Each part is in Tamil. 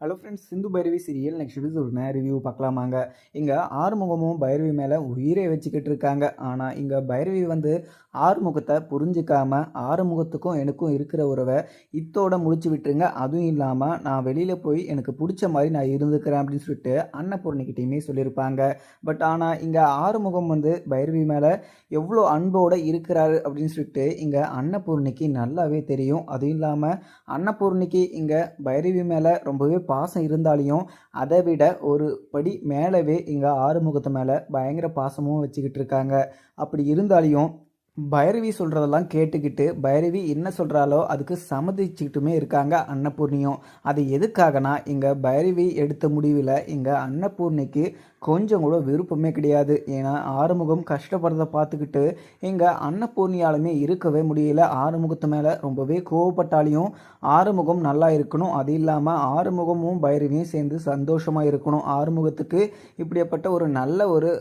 Hello friends, Sindhu Bhairavi serial next எபிசோடுன review பார்க்கலாமாங்க. இங்கே ஆறுமுகமும் பைரவி மேலே உயிரை வச்சுக்கிட்டு இருக்காங்க. ஆனால் இங்கே பைரவி வந்து ஆறுமுகத்தை புரிஞ்சிக்காம ஆறுமுகத்துக்கும் எனக்கும் இருக்கிற உறவை இத்தோட முடிச்சு விட்டுருங்க. அதுவும் இல்லாமல் நான் வெளியில் போய் எனக்கு பிடிச்ச மாதிரி நான் இருந்துக்கிறேன் அப்படின்னு சொல்லிட்டு அன்னபூர்ணிக்கிட்டையுமே சொல்லியிருப்பாங்க. பட் ஆனால் இங்கே ஆறுமுகம் வந்து பைரவி மேலே எவ்வளோ அன்போடு இருக்கிறாரு அப்படின்னு சொல்லிட்டு இங்கே அன்னபூர்ணிக்கு நல்லாவே தெரியும். அதுவும் இல்லாமல் அன்னபூர்ணிக்கு இங்கே பைரவி மேலே ரொம்பவே பாசம் இருந்தாலையும் அதை விட ஒரு படி மேலவே இங்கே ஆறுமுகத்து மேலே பயங்கர பாசமும் வச்சுக்கிட்டு இருக்காங்க. அப்படி இருந்தாலையும் பைரவி சொல்கிறதெல்லாம் கேட்டுக்கிட்டு பைரவி என்ன சொல்கிறாலோ அதுக்கு சம்மதிச்சுக்கிட்டுமே இருக்காங்க அன்னபூர்ணியும். அது எதுக்காகனா இங்கே பைரவி எடுத்த முடிவில் இங்கே அன்னபூர்ணிக்கு கொஞ்சம் கூட விருப்பமே கிடையாது. ஏன்னா ஆறுமுகம் கஷ்டப்படுறதை பார்த்துக்கிட்டு இங்கே அன்னபூர்ணியாலுமே இருக்கவே முடியல. ஆறுமுகத்து மேலே ரொம்பவே கோவப்பட்டாலையும் ஆறுமுகம் நல்லா இருக்கணும். அது இல்லாமல் ஆறுமுகமும் பைரவியும் சேர்ந்து சந்தோஷமாக இருக்கணும். ஆறுமுகத்துக்கு இப்படிப்பட்ட ஒரு நல்ல ஒரு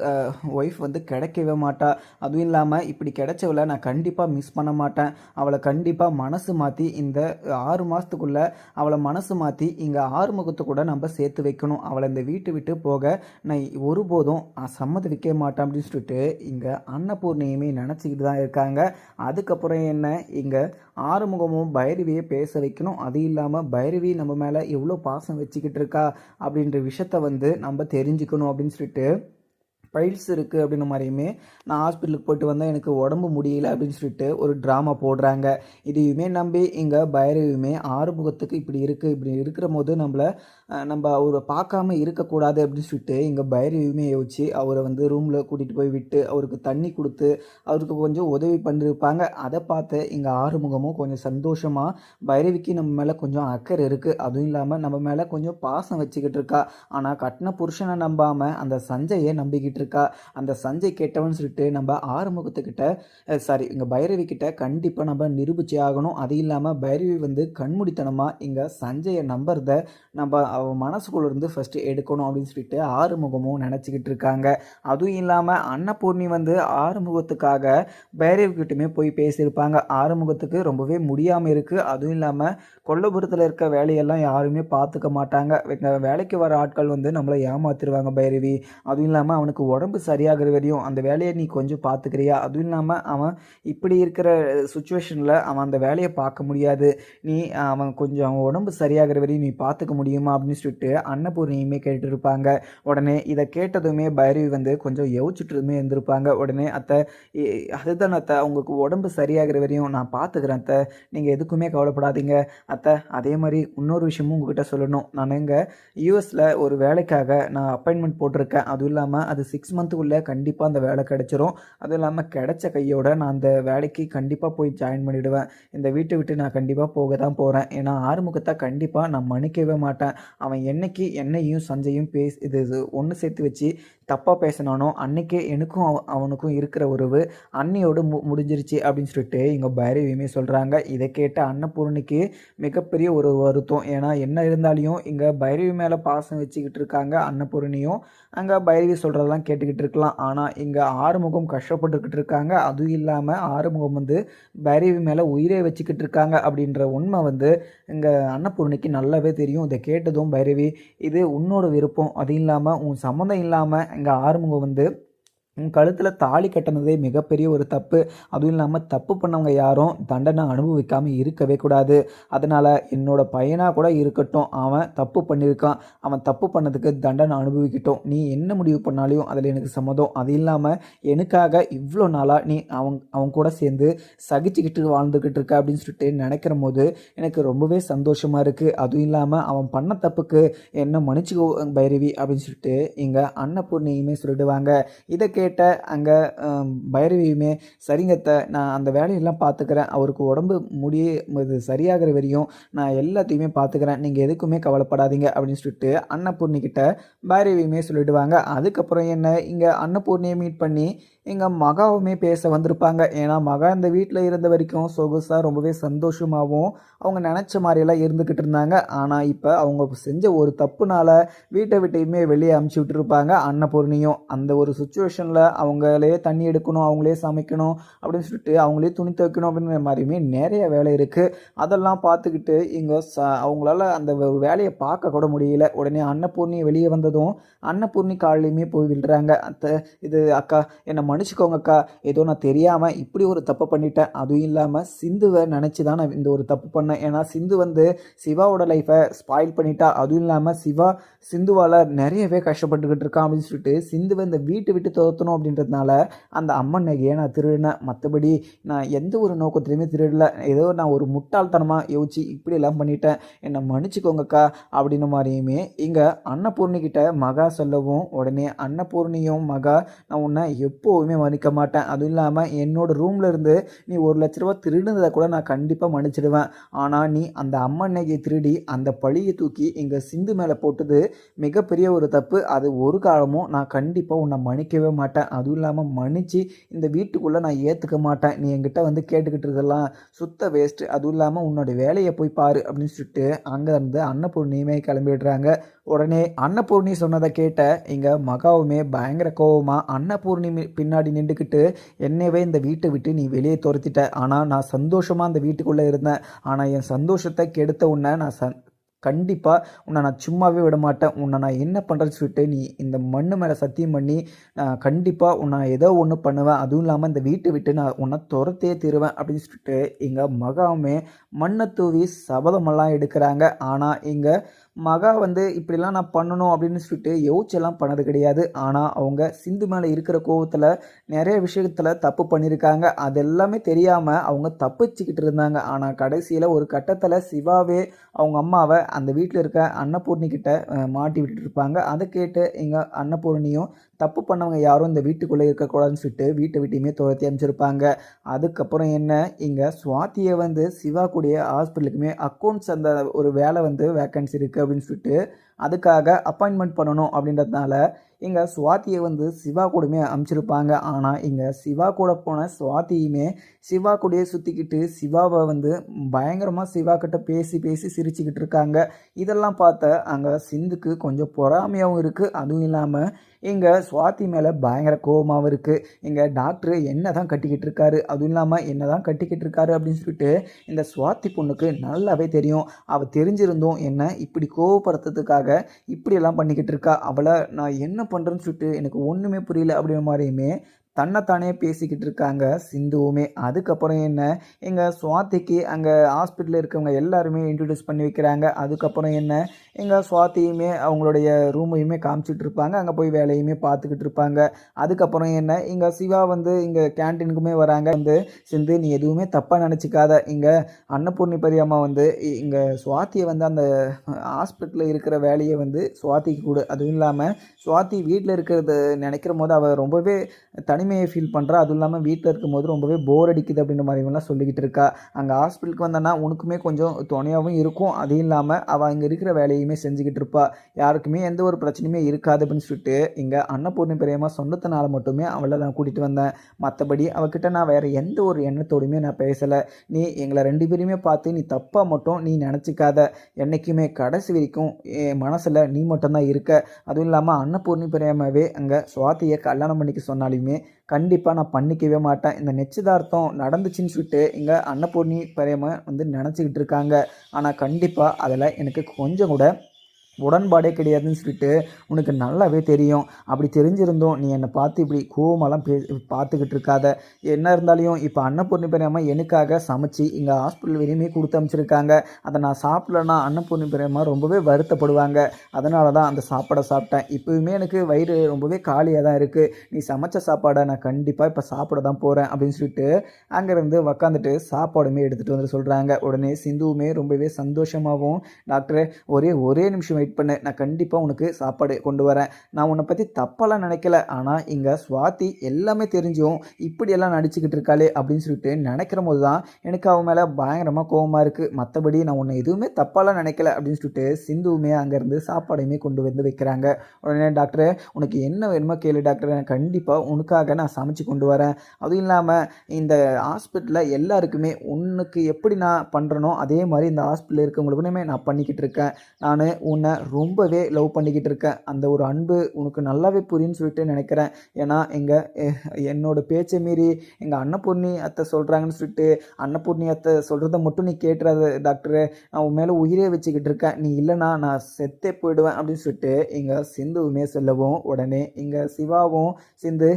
ஒய்ஃப் வந்து கிடைக்கவே மாட்டா. அதுவும் இல்லாமல் இப்படி கிடைச்சவளை நான் கண்டிப்பாக மிஸ் பண்ண மாட்டேன். அவளை கண்டிப்பாக மனசு மாற்றி இந்த 6 மாதத்துக்குள்ளே அவளை மனசு மாற்றி இங்கே ஆறுமுகத்தை கூட நம்ம சேர்த்து வைக்கணும். அவளை இந்த வீட்டை விட்டு போக நான் ஒருபோதும் சம்மதிக்க மாட்டேன் அப்படின்னு சொல்லிட்டு இங்கே அன்னபூர்ணியுமே நினச்சிக்கிட்டு தான் இருக்காங்க. அதுக்கப்புறம் என்ன, இங்கே ஆறுமுகமும் பைரவியை பேச வைக்கணும். அது இல்லாமல் பைரவி நம்ம மேலே எவ்வளோ பாசம் வச்சுக்கிட்டு இருக்கா அப்படின்ற விஷயத்த வந்து நம்ம தெரிஞ்சுக்கணும் அப்படின்னு சொல்லிட்டு பைல்ஸ் இருக்குது அப்படின்ற மாதிரியுமே நான் ஹாஸ்பிட்டலுக்கு போய்ட்டு வந்தால் எனக்கு உடம்பு முடியல அப்படின்னு சொல்லிட்டு ஒரு ட்ராமா போடுறாங்க. இதையுமே நம்பி இங்கே பைரவியுமே ஆறுமுகத்துக்கு இப்படி இருக்குது, இப்படி இருக்கிற போது நம்ம அவரை பார்க்காம இருக்கக்கூடாது அப்படின்னு சொல்லிட்டு இங்கே பைரவியுமே யோசிச்சு அவரை வந்து ரூமில் கூட்டிகிட்டு போய் விட்டு அவருக்கு தண்ணி கொடுத்து அவருக்கு கொஞ்சம் உதவி பண்ணியிருப்பாங்க. அதை பார்த்து இங்கே ஆறுமுகமும் கொஞ்சம் சந்தோஷமாக பைரவிக்கு நம்ம மேலே கொஞ்சம் அக்கறை இருக்குது, அதுவும் இல்லாமல் நம்ம மேலே கொஞ்சம் பாசம் வச்சுக்கிட்டு இருக்கா. ஆனால் கட்டின புருஷனை நம்பாமல் அந்த சஞ்சயை நம்பிக்கிட்டு இருக்கா. அந்த சஞ்சய் கெட்டவன் சொல்லிட்டு நம்ம ஆறுமுகத்துக்கிட்ட இங்கே பைரவி கிட்ட கண்டிப்பாக நம்ம நிரூபிச்சே ஆகணும். அது இல்லாமல் பைரவி வந்து கண்மூடித்தனமாக இங்கே சஞ்சயை நம்புறத நம்ம அவன் மனசுக்குள்ள இருந்து ஃபஸ்ட்டு எடுக்கணும் அப்படின்னு சொல்லிட்டு ஆறுமுகமும் நினச்சிக்கிட்டு இருக்காங்க. அதுவும் இல்லாமல் அன்னபூர்ணி வந்து ஆறுமுகத்துக்காக பைரவி கிட்டமே போய் பேசியிருப்பாங்க. ஆறுமுகத்துக்கு ரொம்பவே முடியாமல் இருக்குது. அதுவும் இல்லாமல் கொல்லபுரத்தில் இருக்க வேலையெல்லாம் யாருமே பார்த்துக்க மாட்டாங்க. வேலைக்கு வர ஆட்கள் வந்து நம்மளை ஏமாத்திடுவாங்க பைரவி. அதுவும் இல்லாமல் அவனுக்கு உடம்பு சரியாகிற வரையும் அந்த வேலையை நீ கொஞ்சம் பார்த்துக்கிறியா? அதுவும் இல்லாமல் அவன் இப்படி இருக்கிற சுச்சுவேஷனில் அவன் அந்த வேலையை பார்க்க முடியாது. அவன் அவன் உடம்பு சரியாகிற வரையும் நீ பார்த்துக்க முடியுமா அப்படின்னு சொல்லிட்டு அன்னபூர்ணியுமே கேட்டுருப்பாங்க. உடனே இதை கேட்டதுமே பைரவி வந்து கொஞ்சம் யோசிச்சுட்டுமே இருந்திருப்பாங்க. உடனே அதுதான் அத்தை, உங்களுக்கு உடம்பு சரியாகிற வரையும் நான் பார்த்துக்கிறேன் அத்தை, நீங்கள் எதுக்குமே கவலைப்படாதீங்க அத்தை. அதே மாதிரி இன்னொரு விஷயமும் உங்ககிட்ட சொல்லணும். நான் இங்கே யூஎஸில் ஒரு வேலைக்காக நான் அப்பாயின்மெண்ட் போட்டிருக்கேன். அதுவும் இல்லாமல் அது 6 மந்த்துக்குள்ளே கண்டிப்பாக அந்த வேலை கிடைச்சிரும். அதுவும் இல்லாமல் கிடைச்ச கையோட நான் அந்த வேலைக்கு கண்டிப்பாக போய் ஜாயின் பண்ணிவிடுவேன். இந்த வீட்டை விட்டு நான் கண்டிப்பாக போக தான் போகிறேன். ஏன்னா ஆறுமுகத்தை கண்டிப்பாக நான் மன்னிக்கவே மாட்டேன். அவன் என்னைக்கு என்னையும் சஞ்சையும் இது ஒன்று சேர்த்து வச்சு தப்பாக பேசினானோ அன்னைக்கே எனக்கும் அவனுக்கும் இருக்கிற உறவு அன்னையோடு முடிஞ்சிருச்சு அப்படின்னு சொல்லிட்டு இங்கே பைரவியுமே சொல்கிறாங்க. இதை கேட்ட அன்னபூர்ணிக்கு மிகப்பெரிய ஒரு வருத்தம். ஏன்னா என்ன இருந்தாலையும் இங்கே பைரவி மேலே பாசம் வச்சுக்கிட்டு இருக்காங்க அன்னபூர்ணியும். அங்கே பைரவி சொல்கிறதெல்லாம் கேட்டுக்கிட்டு இருக்கலாம். ஆனால் இங்கே ஆறுமுகம் கஷ்டப்பட்டுக்கிட்டு இருக்காங்க. அதுவும் இல்லாமல் ஆறுமுகம் வந்து பைரவி மேலே உயிரே வச்சுக்கிட்டு இருக்காங்க அப்படின்ற உண்மை வந்து இங்கே அன்னபூர்ணிக்கு நல்லாவே தெரியும். இதை கேட்டதும் பைரவி, இது உன்னோட விருப்பம், அது இல்லாமல் உன் சம்மந்தம் இல்லாமல் இங்கே ஆறுமுகம் வந்து உன் கழுத்தில் தாலி கட்டினதே மிகப்பெரிய ஒரு தப்பு. அதுவும் இல்லாமல் தப்பு பண்ணவங்க யாரும் தண்டனை அனுபவிக்காமல் இருக்கவே கூடாது. அதனால் என்னோட பையனாக கூட இருக்கட்டும், அவன் தப்பு பண்ணியிருக்கான், அவன் தப்பு பண்ணதுக்கு தண்டனை அனுபவிக்கட்டும். நீ என்ன முடிவு பண்ணாலையும் அதில் எனக்கு சம்மதம். அது இல்லாமல் எனக்காக இவ்வளோ நாளாக நீ அவன் கூட சேர்ந்து சகிச்சுக்கிட்டு வாழ்ந்துக்கிட்டு இருக்க அப்படின்னு சொல்லிட்டு நினைக்கிற போது எனக்கு ரொம்பவே சந்தோஷமாக இருக்குது. அதுவும் இல்லாமல் அவன் பண்ண தப்புக்கு என்ன மன்னிச்சுக்கோ பைரவி அப்படின்னு சொல்லிட்டு இங்கே அன்னபூர்ணியுமே சொல்லிடுவாங்க. இதை கேட்ட அங்கே பைரவியுமே, சரிங்கத்தை, நான் அந்த வேலையெல்லாம் பார்த்துக்கிறேன், அவருக்கு உடம்பு இது சரியாகிற வரையும் நான் எல்லாத்தையுமே பார்த்துக்கிறேன், நீங்கள் எதுக்குமே கவலைப்படாதீங்க அப்படின்னு சொல்லிட்டு அன்னபூர்ணிக்கிட்ட பைரவியுமே சொல்லிடுவாங்க. அதுக்கப்புறம் என்ன, இங்கே அன்னபூர்ணியை மீட் பண்ணி எங்க மகாவுமே பேச வந்திருப்பாங்க. ஏன்னா, மகா இந்த வீட்ல இருந்த வரைக்கும் சொகுசா ரொம்பவே சந்தோஷமாவும், அவங்க நெனச்ச மாரியெல்லாம் இருந்துகிட்டு இருந்தாங்க. ஆனா, இப்ப அவங்க செஞ்ச ஒரு தப்புனால வீட்ட விட்டயுமே வெளிய அனுப்பிச்சு விட்டுருப்பாங்க அன்னபூர்ணியும். அந்த ஒரு சிச்சுவேஷன்ல அவங்களே தண்ணி எடுக்கணும், அவங்களே சமைக்கணும் அப்படின்னு சொல்லிட்டு, அவங்களே துணி துவைக்கணும் அப்படின்ற மாரியுமே நெறைய வேலை இருக்கு. அதெல்லாம் பார்த்துக்கிட்டு இங்க அவங்களால அந்த வேலைய பார்க்க கூட முடியல. உடனே அன்னபூர்ணி வெளிய வந்ததும், அன்னபூர்ணி கால்லயுமே போய் விழுறாங்க. இது அக்கா என்ன மன்னிச்சுக்கோங்க அக்கா. ஏதோ நான் தெரியாம இப்படி ஒரு தப்பு பண்ணிட்டேன். அதுவும் இல்லாம சிந்துவ நெனச்சு தான் நான் இந்த ஒரு தப்பு பண்ணேன். ஏன்னா சிந்து வந்து சிவாவோட லைஃப ஸ்பாயில் பண்ணிட்டா. அதுவும் இல்லாம சிவா சிந்துவால நெறையவே கஷ்டப்பட்டுக்கிட்டு இருக்கான் அப்படின்னு சொல்லிட்டு சிந்துவ இந்த வீட்ட விட்டு துரத்தணும் அப்படின்றதுனால அந்த அம்மன் நகைய நான் திருடினேன். மத்தபடி நான் எந்த ஒரு நோக்கத்திலயுமே திருடல. ஏதோ நான் ஒரு முட்டாள்தனமா யோசிச்சு இப்படியெல்லாம் பண்ணிட்டேன். என்ன மன்னிச்சுக்கோங்கக்கா அப்படின்ன மாரியுமே இங்க அன்னபூர்ணி கிட்ட மகா சொல்லவும், உடனே அன்னபூர்ணியும் மகா நான் உன்னை எப்போவுமே மன்னிக்க மாட்டேன். அதுவும் இல்லாமல் என்னோட ரூமில் இருந்து நீ ₹1,00,000 திருடுனதை கூட நான் கண்டிப்பாக மன்னிச்சிடுவேன். ஆனால் நீ அந்த அம்மன் நகையை திருடி அந்த பழியை தூக்கி இங்கே சிந்து மேலே போட்டது மிகப்பெரிய ஒரு தப்பு. அது ஒரு காலமும் நான் கண்டிப்பாக உன்னை மன்னிக்கவே மாட்டேன். அதுவும் இல்லாமல் மன்னிச்சு இந்த வீட்டுக்குள்ளே நான் ஏற்றுக்க மாட்டேன். நீ என்கிட்ட வந்து கேட்டுக்கிட்டு இருக்கலாம் சுத்த வேஸ்ட்டு. அதுவும் இல்லாமல் உன்னோட வேலையை போய் பாரு அப்படின்னு சொல்லிட்டு அங்கேருந்து அன்னபூர்ணியுமே கிளம்பிடுறாங்க. உடனே அன்னபூர்ணி சொன்னதை கேட்ட இங்க மகாவுமே பயங்கர கோவமா அன்னபூர்ணி பின்னாடி நின்றுக்கிட்டு என்னையவே இந்த வீட்டை விட்டு நீ வெளியே துரத்திட்ட. ஆனால் நான் சந்தோஷமா அந்த வீட்டுக்குள்ளே இருந்தேன். ஆனால் என் சந்தோஷத்தை கெடுத்த உன்னை நான் கண்டிப்பாக உன்னை நான் சும்மாவே விட மாட்டேன். உன்னை நான் என்ன பண்ணுறேன்னு சொல்லிட்டு நீ இந்த மண்ணு மேலே சத்தியம் பண்ணி கண்டிப்பாக உன்னை ஏதோ ஒன்று பண்ணுவேன். அதுவும் இல்லாமல் இந்த வீட்டை விட்டு நான் உன்னை துரத்தே தருவேன் அப்படின்னு சொல்லிட்டு எங்கள் மகாவுமே மண்ணை தூவி சபதமெல்லாம் எடுக்கிறாங்க. ஆனால் இங்கே மகா வந்து இப்படிலாம் நான் பண்ணணும் அப்படின்னு சொல்லிட்டு யோசிச்செல்லாம் பண்ணது கிடையாது. ஆனால் அவங்க சிந்து மேலே இருக்கிற கோவத்தில் நிறைய விஷயத்தில் தப்பு பண்ணியிருக்காங்க. அது எல்லாமே தெரியாமல் அவங்க தப்பிச்சுக்கிட்டு இருந்தாங்க. ஆனால் கடைசியில் ஒரு கட்டத்தில் சிவாவே அவங்க அம்மாவை அந்த வீட்டில் இருக்க அன்னபூர்ணி கிட்ட மாட்டி விட்டுட்டு இருப்பாங்க. அதை கேட்டு எங்கள் அன்னபூர்ணியும் தப்பு பண்ணவங்க யாரும் இந்த வீட்டுக்குள்ளே இருக்கக்கூடாதுன்னு சொல்லிட்டு வீட்டை விட்டையுமே துரத்தி அமைச்சிருப்பாங்க. அதுக்கப்புறம் என்ன இங்கே சுவாத்தியை வந்து சிவா கூடிய ஹாஸ்பிட்டலுக்குமே அக்கௌண்ட்ஸ் அந்த ஒரு வேலை வந்து வேக்கன்சி இருக்குது அப்படின்னு சொல்லிட்டு அதுக்காக அப்பாயின்மெண்ட் பண்ணணும் அப்படின்றதுனால இங்கே சுவாத்தியை வந்து சிவா கூடமே அமைச்சிருப்பாங்க. ஆனால் இங்கே சிவா கூட போன சுவாத்தியுமே சிவா கூடயே சுற்றிக்கிட்டு சிவாவை வந்து பயங்கரமாக சிவா கிட்ட பேசி பேசி சிரிச்சுக்கிட்டு இருக்காங்க. இதெல்லாம் பார்த்த அங்கே சிந்துக்கு கொஞ்சம் பொறாமையாகவும் இருக்குது. அதுவும் இல்லாமல் இங்கே சுவாதி மேலே பயங்கர கோபமாகவும் இருக்குது. இங்கே டாக்டர் என்ன தான் கட்டிக்கிட்டு இருக்காரு, அதுவும் இல்லாமல் என்ன தான் கட்டிக்கிட்டு இருக்காரு அப்படின்னு சொல்லிட்டு இந்த சுவாதி பொண்ணுக்கு நல்லாவே தெரியும். அவள் தெரிஞ்சிருந்தும் என்ன இப்படி கோவப்படுத்துறதுக்காக இப்படியெல்லாம் பண்ணிக்கிட்டு இருக்கா. அவளை நான் என்ன பண்ணுறேன்னு சொல்லிட்டு எனக்கு ஒன்றுமே புரியல அப்படின்ற மாதிரியுமே தன்னைத்தானே பேசிக்கிட்டு இருக்காங்க சிந்துவுமே. அதுக்கப்புறம் என்ன எங்கள் சுவாதிக்கு அங்கே ஹாஸ்பிட்டலில் இருக்கவங்க எல்லாருமே இன்ட்ரடியூஸ் பண்ணி வைக்கிறாங்க. அதுக்கப்புறம் என்ன எங்கள் சுவாத்தியுமே அவங்களுடைய ரூமையுமே காமிச்சிட்டு இருப்பாங்க. அங்கே போய் வேலையுமே பார்த்துக்கிட்டு இருப்பாங்க. அதுக்கப்புறம் என்ன இங்கே சிவா வந்து இங்கே கேன்டீனுக்குமே வராங்க. வந்து சிந்து நீ எதுவுமே தப்பாக நினச்சிக்காத. இங்கே அன்னபூர்ணி பெரியம்மா வந்து இங்கே சுவாத்தியை வந்து அந்த ஹாஸ்பிட்டலில் இருக்கிற வேலையை வந்து சுவாத்திக்கு கொடு. அதுவும் இல்லாமல் சுவாதி வீட்டில் இருக்கிறது நினைக்கிற போது அவள் ரொம்பவே தனிமையை ஃபீல் பண்ணுறா. அதுவும் இல்லாமல் வீட்டில் இருக்கும்போது ரொம்பவே போர் அடிக்குது அப்படின்ற மாதிரிலாம் சொல்லிக்கிட்டு இருக்கா. அங்கே ஹாஸ்பிட்டலுக்கு வந்தோன்னா உனக்குமே கொஞ்சம் துணையாகவும் இருக்கும். அதுவும் இல்லாமல் அவள் அங்கே இருக்கிற வேலையுமே செஞ்சுக்கிட்டு இருப்பா. யாருக்குமே எந்த ஒரு பிரச்சனையுமே இருக்காது அப்படின்னு சொல்லிட்டு இங்கே அன்னபூர்ணி பெரியம்மா சொன்னதுனால மட்டுமே அவளை நான் கூட்டிகிட்டு வந்தேன். மற்றபடி அவகிட்ட நான் வேறு எந்த ஒரு எண்ணத்தோடையுமே நான் பேசலை. நீ எங்களை 2 பேரையுமே பார்த்து நீ தப்பாக மட்டும் நீ நினச்சிக்காத. என்றைக்குமே கடைசி வரைக்கும் என் மனசில் நீ மட்டும்தான் இருக்க. அதுவும் இல்லாமல் அன்னபூர்ணி பெரியம்மாவே அங்கே சுவாத்தியை கல்யாணம் பண்ணிக்க சொன்னாலுமே கண்டிப்பாக நான் பண்ணிக்கவே மாட்டேன். இந்த நிச்சயதார்த்தம் நடந்துச்சுன்னு சொல்லிட்டு இங்கே அன்னபூர்ணி பெரியம்மா வந்து நினச்சிக்கிட்டு இருக்காங்க. ஆனால் கண்டிப்பாக அதில் எனக்கு கொஞ்சம் கூட உடன்பாடே கிடையாதுன்னு சொல்லிட்டு உனக்கு நல்லாவே தெரியும். அப்படி தெரிஞ்சிருந்தோம் நீ என்னை பார்த்து இப்படி கோவமெல்லாம் பார்த்துக்கிட்டு இருக்காத. என்ன இருந்தாலும் இப்போ அன்னபூர்ணி பெரியம்மா எனக்காக சமைச்சு இங்கே ஹாஸ்பிட்டல் வரையுமே கொடுத்து அமைச்சிருக்காங்க. அதை நான் சாப்பிட்லன்னா அன்னபூர்ணி பெரியம்மா ரொம்பவே வருத்தப்படுவாங்க. அதனால தான் அந்த சாப்பாடை சாப்பிட்டேன். இப்போவுமே எனக்கு வயிறு ரொம்பவே காலியாக தான் இருக்குது. நீ சமைச்ச சாப்பாடை நான் கண்டிப்பாக இப்போ சாப்பிட தான் போகிறேன் அப்படின்னு சொல்லிட்டு அங்கேருந்து உக்காந்துட்டு சாப்பாடுமே எடுத்துகிட்டு வந்து சொல்கிறாங்க. உடனே சிந்துவுமே ரொம்பவே சந்தோஷமாகவும் டாக்டர் ஒரே நிமிஷம் வெயிட் பண்ணு, நான் கண்டிப்பாக உனக்கு சாப்பாடு கொண்டு வரேன். நான் உன்னை பற்றி தப்பெல்லாம் நினைக்கல, ஆனால் இங்கே சுவாதி எல்லாமே தெரிஞ்சும் இப்படியெல்லாம் நடிச்சுக்கிட்டு இருக்காளே அப்படின்னு சொல்லிட்டு நினைக்கிற போது தான் எனக்கு அவன் மேலே பயங்கரமாக கோவமாக இருக்குது. மற்றபடி நான் உன்னை எதுவுமே தப்பாலாம் நினைக்கல அப்படின்னு சொல்லிட்டு சிந்துவுமே அங்கேருந்து சாப்பாடையுமே கொண்டு வந்து வைக்கிறாங்க. உடனே டாக்டர் உனக்கு என்ன வேணுமோ கேளு டாக்டர், நான் கண்டிப்பாக உனக்காக நான் சமைச்சு கொண்டு வரேன். அதுவும் இல்லாமல் இந்த ஹாஸ்பிட்டலில் எல்லாருக்குமே உனக்கு எப்படி நான் பண்ணுறனோ அதே மாதிரி இந்த ஹாஸ்பிட்டலில் இருக்கவங்களுக்குமே நான் பண்ணிக்கிட்டு இருக்கேன். நான் உன்னை ரொம்பவே லவ் பண்ணிக்கிட்டு இருக்கேன். அந்த ஒரு அன்பு உனக்கு நல்லாவே புரியுன்னு சொல்லிட்டு நினைக்கிறேன். ஏன்னா என்னோட பேச்சை மீறி எங்கள் அன்னபூர்ணி அத்தை சொல்கிறாங்கன்னு சொல்லிட்டு அன்னபூர்ணி அத்தை சொல்கிறத மட்டும் நீ கேட்டுறாத டாக்டரு, நான் உன் மேலே உயிரே வச்சுக்கிட்டு இருக்கேன், நீ இல்லைனா நான் செத்தே போயிடுவேன் அப்படின்னு சொல்லிட்டு எங்கள் சிந்துவுமே சொல்லவும் உடனே இங்கே சிவாவும் சிந்து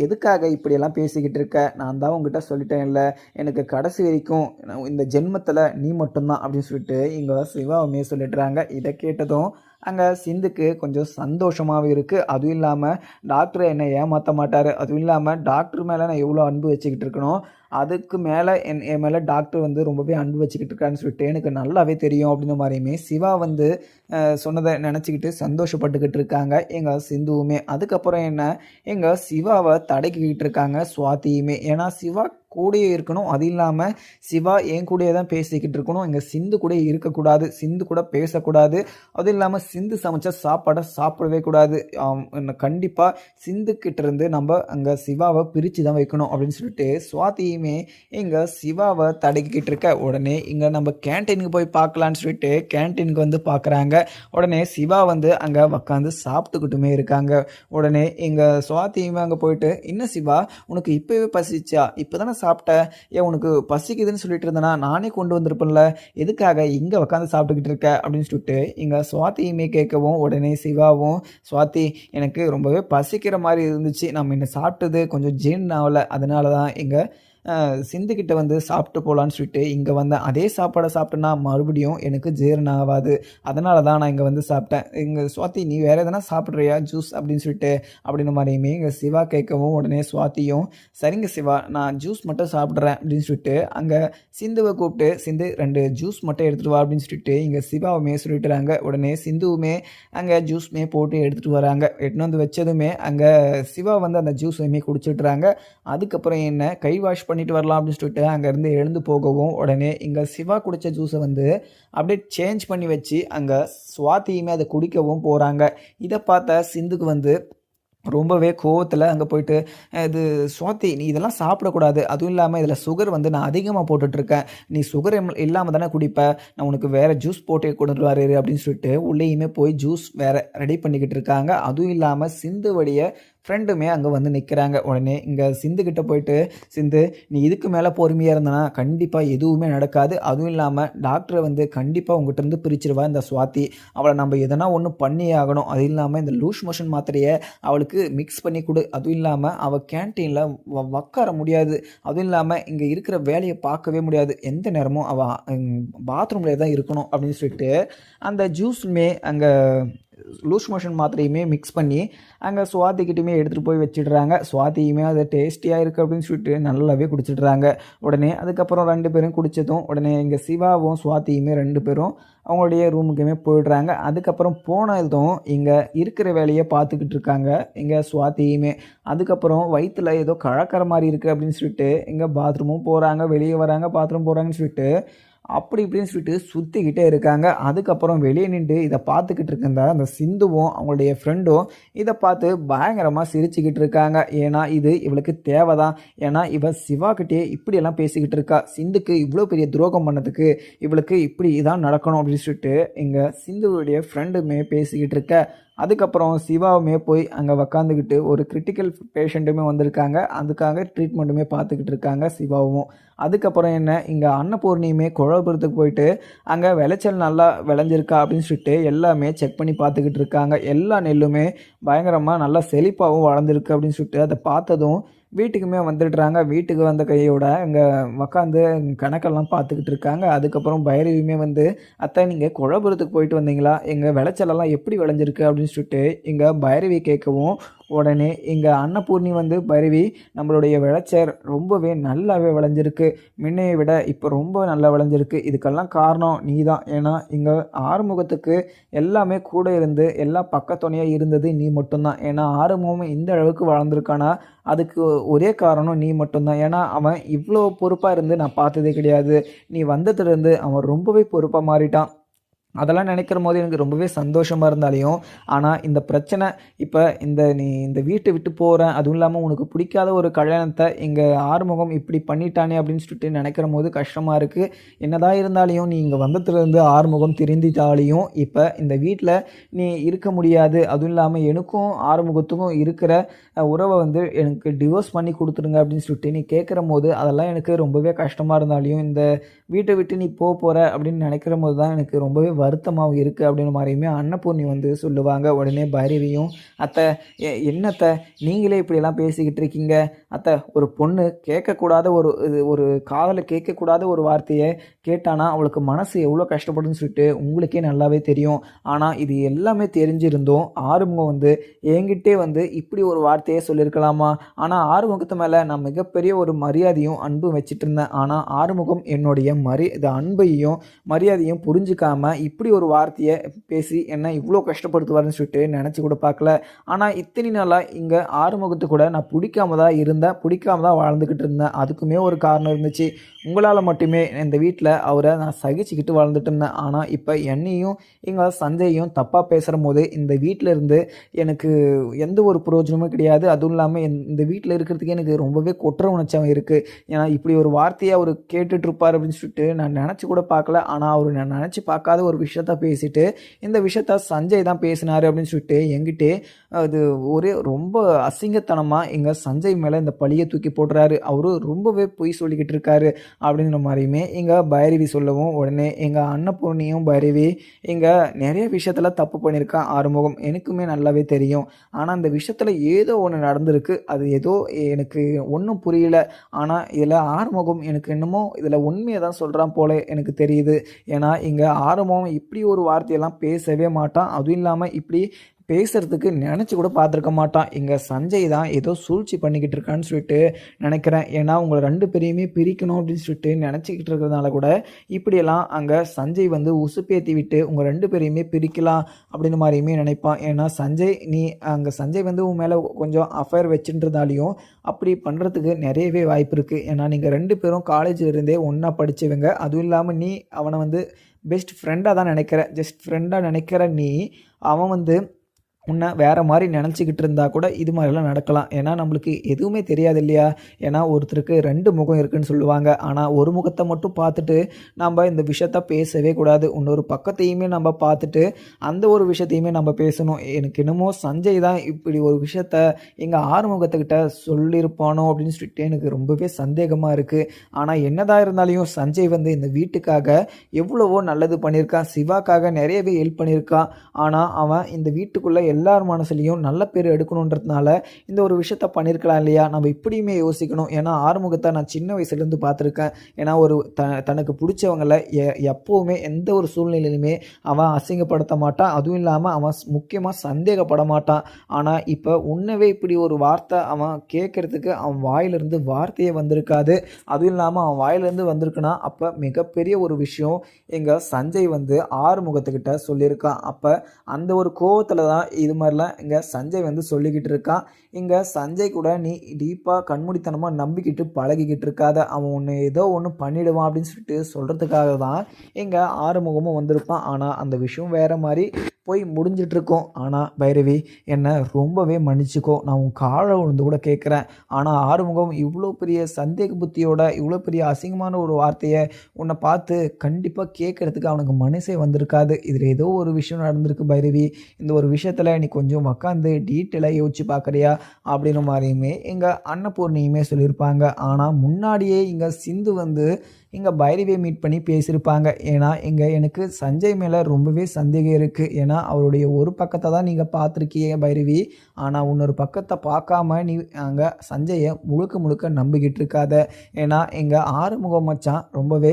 எதுக்காக இப்படியெல்லாம் பேசிக்கிட்டு இருக்க, நான் தான் உங்ககிட்ட சொல்லிட்டேன் இல்லை, எனக்கு கடைசி வரைக்கும் இந்த ஜென்மத்தில் நீ மட்டும்தான் அப்படின்னு சொல்லிட்டு இங்கே சிவாவுமே சொல்லிடுறாங்க. இதை கேட்டதும் அங்கே சிந்துக்கு கொஞ்சம் சந்தோஷமாகவும் இருக்குது. அதுவும் இல்லாமல் டாக்டரை என்னை ஏமாற்ற மாட்டார், அதுவும் இல்லாமல் டாக்டர் மேலே நான் எவ்வளோ அன்பு வச்சுக்கிட்டு இருக்கணும், அதுக்கு மேலே என் மேலே டாக்டர் வந்து ரொம்பவே அன்பு வச்சுக்கிட்டு இருக்கான்னு சொல்லிட்டு எனக்கு நல்லாவே தெரியும் அப்படின்ற மாதிரியுமே சிவா வந்து சொன்னதை நினச்சிக்கிட்டு சந்தோஷப்பட்டுக்கிட்டு இருக்காங்க எங்கள் சிந்துவுமே. அதுக்கப்புறம் எங்கள் சிவாவை தடக்கிக்கிட்டு இருக்காங்க சுவாதியுமே. ஏன்னா சிவா கூடயே இருக்கணும், அது இல்லாமல் சிவா என் கூடயே தான் பேசிக்கிட்டு இருக்கணும், எங்கள் சிந்து கூட இருக்கக்கூடாது, சிந்து கூட பேசக்கூடாது, அதுவும் இல்லாமல் சிந்து சமைச்ச சாப்பாடை சாப்பிடவே கூடாது, கண்டிப்பாக சிந்துக்கிட்ட இருந்து நம்ம அங்கே சிவாவை பிரித்து தான் வைக்கணும் அப்படின்னு சொல்லிட்டு சுவாதியுமே எங்கள் சிவாவை தடக்கிக்கிட்டு இருக்க. உடனே இங்கே நம்ம கேன்டீனுக்கு போய் பார்க்கலான்னு சொல்லிட்டு கேன்டீனுக்கு வந்து பார்க்குறாங்க. உடனே சிவா வந்து அங்கே உட்காந்து சாப்பிட்டுக்கிட்டுமே இருக்காங்க. உடனே எங்கள் சுவாதியுமே அங்கே போயிட்டு, இன்னும் சிவா உனக்கு இப்போவே பசிச்சா, இப்போ தானே சாப்பிட்ட, ஏன் உனக்கு பசிக்குதுன்னு சொல்லிட்டு இருந்தேனா நானே கொண்டு வந்திருப்பேன்ல, எதுக்காக இங்கே உட்காந்து சாப்பிட்டுக்கிட்டு இருக்க அப்படின்னு சொல்லிட்டு இங்கே சுவாதியுமே கேட்கவும் உடனே சிவாவும், சுவாதி எனக்கு ரொம்பவே பசிக்கிற மாதிரி இருந்துச்சு, நம்ம இன்னும் சாப்பிட்டது கொஞ்சம் ஜீர்ணம் ஆகலை, அதனால தான் இங்கே சிந்துக்கிட்ட வந்து சாப்பிட்டு போகலான்னு சொல்லிட்டு இங்கே வந்தேன். அதே சாப்பாடை சாப்பிட்டேன்னா மறுபடியும் எனக்கு ஜீரணம் ஆகாது, அதனால தான் நான் இங்கே வந்து சாப்பிட்டேன். இங்கே சுவாதி நீ வேறு எதனா சாப்பிட்றியா ஜூஸ் அப்படின்னு சொல்லிட்டு அப்படின்ற மாதிரியுமே இங்கே சிவா கேட்கவும் உடனே சுவாதியும் சரிங்க சிவா நான் ஜூஸ் மட்டும் சாப்பிட்றேன் அப்படின்னு சொல்லிட்டு அங்கே சிந்துவை கூப்பிட்டு சிந்து 2 ஜூஸ் மட்டும் எடுத்துகிட்டு வா அப்படின்னு சொல்லிட்டு இங்கே சிவாவுமே சொல்லிட்டுறாங்க. உடனே சிந்துவுமே அங்கே ஜூஸ்மே போட்டு எடுத்துகிட்டு வராங்க. எடுத்துன்னு வந்து வச்சதுமே அங்கே சிவா வந்து அந்த ஜூஸையுமே குடிச்சிட்றாங்க. அதுக்கப்புறம் கை வாஷ் பண்ணிட்டு வரலாம் அப்படின்னு சொல்லிட்டு அங்கேருந்து எழுந்து போகவும் உடனே இங்கே சிவா குடித்த ஜூஸை வந்து அப்படியே சேஞ்ச் பண்ணி வச்சு அங்கே சுவாதியுமே அதை குடிக்கவும் போகிறாங்க. இதை பார்த்த சிந்துக்கு வந்து ரொம்பவே கோவத்தில் அங்கே போயிட்டு, இது சுவாதி நீ இதெல்லாம் சாப்பிடக்கூடாது, அதுவும் இல்லாமல் இதில் சுகர் வந்து நான் அதிகமாக போட்டுட்ருக்கேன், நீ சுகர் இல்லாமல் தானே குடிப்ப, நான் உனக்கு வேறு ஜூஸ் போட்டு கொண்டு வராரு அப்படின்னு சொல்லிட்டு உள்ளேயுமே போய் ஜூஸ் வேறு ரெடி பண்ணிக்கிட்டு இருக்காங்க. அதுவும் இல்லாமல் சிந்துவுடைய ஃப்ரெண்டுமே அங்கே வந்து நிற்கிறாங்க. உடனே இங்கே சிந்துக்கிட்ட போயிட்டு, சிந்து நீ இதுக்கு மேலே பொறுமையாக இருந்தனா கண்டிப்பாக எதுவுமே நடக்காது, அதுவும் இல்லாமல் டாக்டரை வந்து கண்டிப்பாக உங்கள்கிட்ட இருந்து பிரிச்சிருவா இந்த சுவாதி, அவளை நம்ம எதனா ஒன்று பண்ணியே ஆகணும், அதுவும் இல்லாமல் இந்த லூஸ் மோஷன் மாத்திரையை அவளுக்கு மிக்ஸ் பண்ணி கொடு, அதுவும் இல்லாமல் அவள் கேன்டீனில் உட்கார முடியாது, அதுவும் இல்லாமல் இங்கே இருக்கிற வேலையை பார்க்கவே முடியாது, எந்த நேரமும் அவள் பாத்ரூம்லேயே தான் இருக்கணும் அப்படின்னு சொல்லிட்டு அந்த ஜூஸுமே அங்கே லூஸ் மோஷன் மாத்திரையுமே மிக்ஸ் பண்ணி அங்கே சுவாதிக்கிட்டுமே எடுத்துகிட்டு போய் வச்சிடுறாங்க. சுவாதியுமே அது டேஸ்டியாக இருக்குது அப்படின்னு சொல்லிட்டு நல்லாவே குடிச்சிடுறாங்க. உடனே அதுக்கப்புறம் 2 பேரும் குடித்ததும் உடனே இங்கே சிவாவும் சுவாதியுமே 2 பேரும் அவங்களுடைய ரூமுக்குமே போயிடுறாங்க. அதுக்கப்புறம் போனதும் இங்கே இருக்கிற வேலையை பார்த்துக்கிட்டு இருக்காங்க இங்கே சுவாதியுமே. அதுக்கப்புறம் வயிற்றில் ஏதோ கழக்கிற மாதிரி இருக்குது அப்படின்னு சொல்லிட்டு இங்கே பாத்ரூமும் போகிறாங்க, வெளியே வராங்க, பாத்ரூம் போகிறாங்கன்னு சொல்லிட்டு அப்படி இப்படின்னு சொல்லிட்டு சுற்றிக்கிட்டே இருக்காங்க. அதுக்கப்புறம் வெளியே நின்று இதை பார்த்துக்கிட்டு இருக்க அந்த சிந்துவும் அவங்களுடைய ஃப்ரெண்டும் இதை பார்த்து பயங்கரமாக சிரிச்சுக்கிட்டு இருக்காங்க. ஏன்னா இது இவளுக்கு தேவைதான், ஏன்னா இவள் சிவாக்கிட்டே இப்படியெல்லாம் பேசிக்கிட்டு இருக்கா, சிந்துக்கு இவ்வளோ பெரிய துரோகம் பண்ணதுக்கு இவளுக்கு இப்படி இதான் நடக்கணும் அப்படின்னு சொல்லிட்டு இங்கே சிந்துவுடைய ஃப்ரெண்டுமே பேசிக்கிட்டு இருக்க. அதுக்கப்புறம் சிவாவுமே போய் அங்கே உக்காந்துக்கிட்டு ஒரு கிரிட்டிக்கல் பேஷண்ட்டுமே வந்திருக்காங்க, அதுக்காக ட்ரீட்மெண்ட்டுமே பார்த்துக்கிட்டு இருக்காங்க சிவாவும். அதுக்கப்புறம் இங்கே அன்னபூர்ணியுமே குழப்பறதுக்கு போயிட்டு அங்கே விளைச்சல் நல்லா விளைஞ்சிருக்கா அப்படின்னு சொல்லிட்டு எல்லாமே செக் பண்ணி பார்த்துக்கிட்டு இருக்காங்க. எல்லா நெல்லுமே பயங்கரமாக நல்லா செழிப்பாகவும் வளர்ந்துருக்கு அப்படின்னு சொல்லிட்டு அதை பார்த்ததும் வீட்டுக்குமே வந்துடுறாங்க. வீட்டுக்கு வந்த கையோட இங்கே உக்காந்து கணக்கெல்லாம் பார்த்துக்கிட்டு இருக்காங்க. அதுக்கப்புறம் பைரவியுமே வந்து, அத்தை நீங்கள் குழபுரத்துக்கு போயிட்டு வந்தீங்களா, எங்கள் விளைச்சலெல்லாம் எப்படி விளைஞ்சிருக்கு அப்படின்னு சொல்லிட்டு இங்கே பைரவி கேட்கவும் உடனே இங்கே அன்னபூர்ணி வந்து பைரவி நம்மளுடைய விளைச்சல் ரொம்பவே நல்லாவே விளைஞ்சிருக்கு, முன்னையை விட இப்போ ரொம்ப நல்லா விளைஞ்சிருக்கு, இதுக்கெல்லாம் காரணம் நீ தான். ஏன்னா இங்கே ஆறுமுகத்துக்கு எல்லாமே கூட இருந்து எல்லா பக்கத்துணையாக இருந்தது நீ மட்டும்தான். ஏன்னா ஆறுமுகம் இந்த அளவுக்கு வளர்ந்துருக்கானா அதுக்கு ஒரே காரணம் நீ மட்டும்தான். ஏன்னா அவன் இவ்வளோ பொறுப்பாக இருந்து நான் பார்த்ததே கிடையாது. நீ வந்ததுலேருந்து அவன் ரொம்பவே பொறுப்பாக மாறிட்டான். அதெல்லாம் நினைக்கிற போது எனக்கு ரொம்பவே சந்தோஷமாக இருந்தாலையும், ஆனால் இந்த பிரச்சனை இப்போ நீ இந்த வீட்டை விட்டு போகிறேன், அதுவும் இல்லாமல் உனக்கு பிடிக்காத ஒரு கல்யாணத்தை இங்கே ஆறுமுகம் இப்படி பண்ணிட்டானே அப்படின்னு சொல்லிட்டு நினைக்கிற போது கஷ்டமாக இருக்குது. என்னதான் இருந்தாலையும் நீ இங்கே வந்ததுலேருந்து ஆறுமுகம் திருந்திட்டாலையும் இப்போ இந்த வீட்டில் நீ இருக்க முடியாது. அதுவும் இல்லாமல் எனக்கும் ஆறுமுகத்துக்கும் இருக்கிற உறவை வந்து எனக்கு டிவோர்ஸ் பண்ணி கொடுத்துருங்க அப்படின்னு சொல்லிட்டு நீ கேட்குற போது அதெல்லாம் எனக்கு ரொம்பவே கஷ்டமாக இருந்தாலையும், இந்த வீட்டை விட்டு நீ போகிற அப்படின்னு நினைக்கிற போது தான் எனக்கு ரொம்பவே வருத்தமாகவும் இருக்குது அப்படின்னு மாதிரியுமே அன்னபூர்ணி வந்து சொல்லுவாங்க. உடனே பைரவியும், அத்தை என்னத்தை நீங்களே இப்படியெல்லாம் பேசிக்கிட்டு இருக்கீங்க அத்தை, ஒரு பொண்ணு கேட்கக்கூடாத ஒரு காதலை கேட்கக்கூடாத ஒரு வார்த்தையை கேட்டானா அவளுக்கு மனசு எவ்வளோ கஷ்டப்படுன்னு சொல்லிட்டு உங்களுக்கே நல்லாவே தெரியும். ஆனால் இது எல்லாமே தெரிஞ்சிருந்தோம் ஆறுமுகம் வந்து என்கிட்டே வந்து இப்படி ஒரு வார்த்தையை சொல்லியிருக்கலாமா? ஆனால் ஆறுமுகத்து மேலே நான் மிகப்பெரிய ஒரு மரியாதையும் அன்பும் வச்சுட்டு இருந்தேன். ஆனால் ஆறுமுகம் என்னுடைய அன்பையும் மரியாதையும் புரிஞ்சுக்காம இப்படி ஒரு வார்த்தையை பேசி என்ன இவ்வளோ கஷ்டப்படுத்துவாருன்னு சொல்லிட்டு நினச்சி கூட பார்க்கல. ஆனால் இத்தனை நாளாக இங்கே ஆறுமுகத்து கூட நான் பிடிக்காம தான் வாழ்ந்துக்கிட்டு இருந்தேன். அதுக்குமே ஒரு காரணம் இருந்துச்சு. உங்களால் மட்டுமே இந்த வீட்டில் அவரை நான் சகிச்சுக்கிட்டு வாழ்ந்துட்டு இருந்தேன். ஆனால் இப்போ என்னையும் இங்கே சஞ்சயையும் தப்பாக பேசுகிற போது இந்த வீட்டில் இருந்து எனக்கு எந்த ஒரு பிரயோஜனமும் கிடையாது. அதுவும் இல்லாமல் இந்த வீட்டில் இருக்கிறதுக்கே எனக்கு ரொம்பவே குற்ற உணர்ச்சியாக இருக்குது. ஏன்னா இப்படி ஒரு வார்த்தையை அவர் கேட்டுட்ருப்பார் அப்படின்னு சொல்லிட்டு நான் நினச்சி கூட பார்க்கல. ஆனால் அவர் நான் நினச்சி பார்க்காத ஒரு விஷயத்த பேசிட்டு இந்த விஷயத்த சஞ்சய் தான் பேசினார் அப்படின்னு சொல்லிட்டு என்கிட்டே அது ரொம்ப அசிங்கத்தனமாக எங்கள் சஞ்சய் மேலே இந்த பழியை தூக்கி போடுறாரு. அவரு ரொம்பவே பொய் சொல்லிக்கிட்டு இருக்காரு அப்படின்ற மாதிரியுமே எங்கள் பைரவி சொல்லவும், உடனே எங்கள் அன்னபூர்ணியும் பைரவி இங்கே நிறைய விஷயத்தில் தப்பு பண்ணியிருக்கான் ஆறுமுகம், எனக்குமே நல்லாவே தெரியும். ஆனால் அந்த விஷயத்தில் ஏதோ ஒன்று நடந்திருக்கு, அது ஏதோ எனக்கு ஒன்றும் புரியல. ஆனால் இதில் ஆறுமுகம் எனக்கு என்னமோ இதில் உண்மையை தான் சொல்கிறான் போல எனக்கு தெரியுது. ஏன்னா இங்கே ஆறுமுகம் இப்படி ஒரு வார்த்தையெல்லாம் பேசவே மாட்டான். அதுவும் இல்லாமல் இப்படி பேசுகிறதுக்கு நினச்சி கூட பார்த்துருக்க மாட்டான். இங்கே சஞ்சய் தான் ஏதோ சூழ்ச்சி பண்ணிக்கிட்டு இருக்கான்னு சொல்லிட்டு நினைக்கிறேன். ஏன்னா உங்களை 2 பேரையுமே பிரிக்கணும் அப்படின்னு சொல்லிட்டு நினச்சிக்கிட்டு இருக்கிறதுனால கூட இப்படியெல்லாம் அங்கே சஞ்சய் வந்து உசுப்பேற்றி விட்டு உங்கள் 2 பேரையுமே பிரிக்கலாம் அப்படின்னு மாதிரியுமே நினைப்பான். ஏன்னா சஞ்சய் வந்து உன் மேலே கொஞ்சம் அஃபேர் வச்சுன்றதாலையும் அப்படி பண்ணுறதுக்கு நிறையவே வாய்ப்பு இருக்குது. ஏன்னா நீங்கள் 2 பேரும் காலேஜில் இருந்தே ஒன்றா படித்தவங்க. அதுவும் இல்லாமல் நீ அவனை வந்து பெஸ்ட் ஃப்ரெண்டாக தான் நினைக்கிற, ஜஸ்ட் ஃப்ரெண்டாக நினைக்கிற நீ அவன் வந்து உன்னை வேறு மாதிரி நினச்சிக்கிட்டு இருந்தால் கூட இது மாதிரிலாம் நடக்கலாம். ஏன்னா நம்மளுக்கு எதுவுமே தெரியாது இல்லையா? ஏன்னா ஒருத்தருக்கு 2 முகம் இருக்குதுன்னு சொல்லுவாங்க. ஆனால் ஒரு முகத்தை மட்டும் பார்த்துட்டு நம்ம இந்த விஷயத்த பேசவே கூடாது. இன்னொரு பக்கத்தையுமே நம்ம பார்த்துட்டு அந்த ஒரு விஷயத்தையுமே நம்ம பேசணும். எனக்கு என்னமோ சஞ்சய் தான் இப்படி ஒரு விஷயத்த எங்கள் ஆறுமுகத்துக்கிட்ட சொல்லியிருப்பானோ அப்படின்னு சொல்லிட்டு எனக்கு ரொம்பவே சந்தேகமாக இருக்குது. ஆனால் என்னதான் இருந்தாலையும் சஞ்சய் வந்து இந்த வீட்டுக்காக எவ்வளவோ நல்லது பண்ணியிருக்கான், சிவாக்காக நிறையவே ஹெல்ப் பண்ணியிருக்கான். ஆனால் அவன் இந்த வீட்டுக்குள்ளே எல்லார் மனசுலையும் நல்ல பேர் எடுக்கணுன்றதுனால இந்த ஒரு விஷயத்த பண்ணியிருக்கலாம் இல்லையா? நம்ம இப்படியுமே யோசிக்கணும். ஏன்னா ஆறுமுகத்தை நான் சின்ன வயசுலேருந்து பார்த்துருக்கேன். ஏன்னா ஒரு தனக்கு பிடிச்சவங்களை எப்போவுமே எந்த ஒரு சூழ்நிலையிலுமே அவன் அசிங்கப்படுத்த மாட்டான். அதுவும் இல்லாமல் அவன் முக்கியமாக சந்தேகப்பட மாட்டான். ஆனால் இப்போ உன்னவே இப்படி ஒரு வார்த்தை அவன் கேட்குறதுக்கு அவன் வாயிலிருந்து வார்த்தையே வந்திருக்காது. அதுவும் இல்லாமல் அவன் வாயிலிருந்து வந்திருக்குன்னா அப்போ மிகப்பெரிய ஒரு விஷயம் எங்கள் சஞ்சய் வந்து ஆறுமுகத்துக்கிட்ட சொல்லியிருக்கான். அப்போ அந்த ஒரு கோவத்தில் தான் இது மாதிரிலாம் இங்கே சஞ்சய் வந்து சொல்லிக்கிட்டு இருக்கான். இங்கே சஞ்சய் கூட நீ டீப்பாக கண்மூடித்தனமாக நம்பிக்கிட்டு பழகிக்கிட்டு இருக்காத, அவன் ஒன்று ஏதோ ஒன்று பண்ணிடுவான் அப்படின்னு சொல்லிட்டு சொல்கிறதுக்காக தான் இங்கே ஆறுமுகமும் வந்திருப்பான். ஆனால் அந்த விஷயம் வேறு மாதிரி போய் முடிஞ்சிட்ருக்கோம். ஆனால் பைரவி என்னை ரொம்பவே மன்னிச்சிக்கோ, நான் உன் காலை விழுந்து கூட கேட்குறேன். ஆனால் ஆறுமுகம் இவ்வளோ பெரிய சந்தேக புத்தியோட இவ்வளோ பெரிய அசிங்கமான ஒரு வார்த்தையை உன்னை பார்த்து கண்டிப்பாக கேட்குறதுக்கு அவனுக்கு மனசே வந்திருக்காது. இதில் ஏதோ ஒரு விஷயம் நடந்திருக்கு பைரவி, இந்த ஒரு விஷயத்தில் நீ கொஞ்சம் உக்காந்து டீட்டெயிலாக யோசிச்சு பார்க்குறியா அப்படின்னு மாதிரியுமே எங்கள் அன்னபூர்ணியுமே சொல்லியிருப்பாங்க. ஆனால் முன்னாடியே இங்கே சிந்து வந்து இங்கே பைரவியை மீட் பண்ணி பேசியிருப்பாங்க. ஏன்னா எனக்கு சஞ்சய் மேலே ரொம்பவே சந்தேகம் இருக்குது. ஏன்னா அவருடைய ஒரு பக்கத்தை தான் நீங்கள் பார்த்துருக்கீங்க பைரவி, ஆனால் இன்னொரு பக்கத்தை பார்க்காம நீ அங்கே சஞ்சயை முழுக்க நம்பிக்கிட்டு இருக்காத. ஏன்னா எங்கள் ஆறுமுகம் மச்சான் ரொம்பவே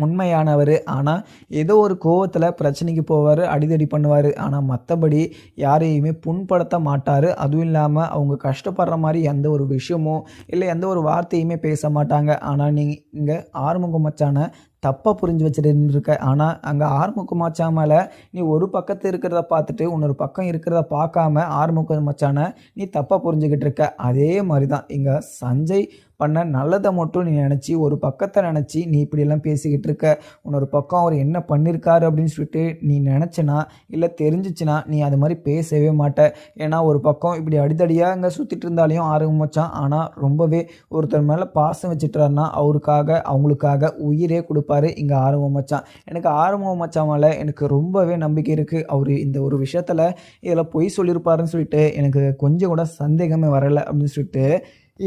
உண்மையானவர். ஆனால் ஏதோ ஒரு கோவத்தில் பிரச்சனைக்கு போவார், அடிதடி பண்ணுவார். ஆனால் மற்றபடி யாரையுமே புண்படுத்த மாட்டார். அதுவும் இல்லாமல் அவங்க கஷ்டப்படுற மாதிரி எந்த ஒரு விஷயமோ இல்லை எந்த ஒரு வார்த்தையுமே பேச மாட்டாங்க. ஆனால் நீங்கள் இங்கே ஆறுமுகம் மச்சானை தப்பாக புரிஞ்சு வச்சுட்டு இருந்திருக்க. ஆனால் அங்கே ஆறுமுகம் மச்சான் மேலே நீ ஒரு பக்கத்து இருக்கிறத பார்த்துட்டு இன்னொரு பக்கம் இருக்கிறத பார்க்காம ஆறுமுகம் மச்சானை நீ தப்பாக புரிஞ்சுக்கிட்டு இருக்க. அதே மாதிரி தான் இங்கே சஞ்சய் பண்ண நல்லதை மட்டும் நீ நினச்சி ஒரு பக்கத்தை நினச்சி நீ இப்படியெல்லாம் பேசிக்கிட்டு இருக்க. இன்னொரு பக்கம் அவர் என்ன பண்ணியிருக்காரு அப்படின்னு சொல்லிட்டு நீ நினச்சினா இல்லை தெரிஞ்சிச்சுன்னா நீ அது மாதிரி பேசவே மாட்ட. ஏன்னா ஒரு பக்கம் இப்படி அடித்தடியாக இங்கே சுற்றிட்டு இருந்தாலையும் ஆர்வம் மச்சான், ஆனால் ரொம்பவே ஒருத்தர் மேலே பாசம் வச்சுட்டாருன்னா அவருக்காக அவங்களுக்காக உயிரே கொடுப்பாரு இங்கே ஆர்வம் மச்சான். எனக்கு ஆர்வம் மச்சான் மேலே எனக்கு ரொம்பவே நம்பிக்கை இருக்குது. அவர் இந்த ஒரு விஷயத்தில் இதில் பொய் சொல்லியிருப்பாருன்னு சொல்லிட்டு எனக்கு கொஞ்சம் கூட சந்தேகமே வரலை அப்படின்னு சொல்லிட்டு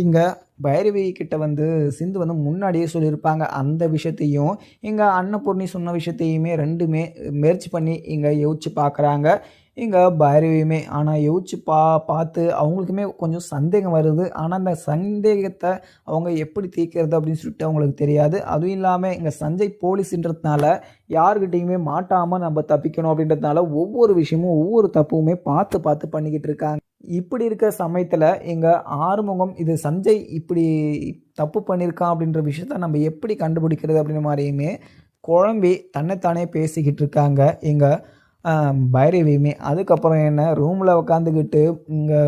இங்கே பைரவி கிட்ட வந்து சிந்து வந்து முன்னாடியே சொல்லியிருப்பாங்க. அந்த விஷயத்தையும் இங்கே அன்னபூர்ணி சொன்ன விஷயத்தையுமே ரெண்டுமே முயற்சி பண்ணி இங்கே யோசிச்சு பார்க்குறாங்க இங்கே பைரவியுமே. ஆனால் யோசிச்சு பார்த்து அவங்களுக்குமே கொஞ்சம் சந்தேகம் வருது. ஆனால் அந்த சந்தேகத்தை அவங்க எப்படி தீர்க்கிறது அப்படின்னு சொல்லிட்டு அவங்களுக்கு தெரியாது. அதுவும் இல்லாமல் இங்கே சஞ்சய் போலீஸ்ன்றதுனால யாருக்கிட்டையுமே மாட்டாமல் நம்ம தப்பிக்கணும் அப்படின்றதுனால ஒவ்வொரு விஷயமும் ஒவ்வொரு தப்புமே பார்த்து பார்த்து பண்ணிக்கிட்டு இருக்காங்க. இப்படி இருக்க சமயத்தில் எங்கள் ஆறுமுகம் இது சஞ்சய் இப்படி தப்பு பண்ணியிருக்கான் அப்படின்ற விஷயத்த நம்ம எப்படி கண்டுபிடிக்கிறது அப்படின்ற மாதிரியுமே குழம்பி தன்னைத்தானே பேசிக்கிட்டு இருக்காங்க எங்கள் பைரவியுமே. அதுக்கப்புறம் என்ன ரூமில் உட்காந்துக்கிட்டு இங்கே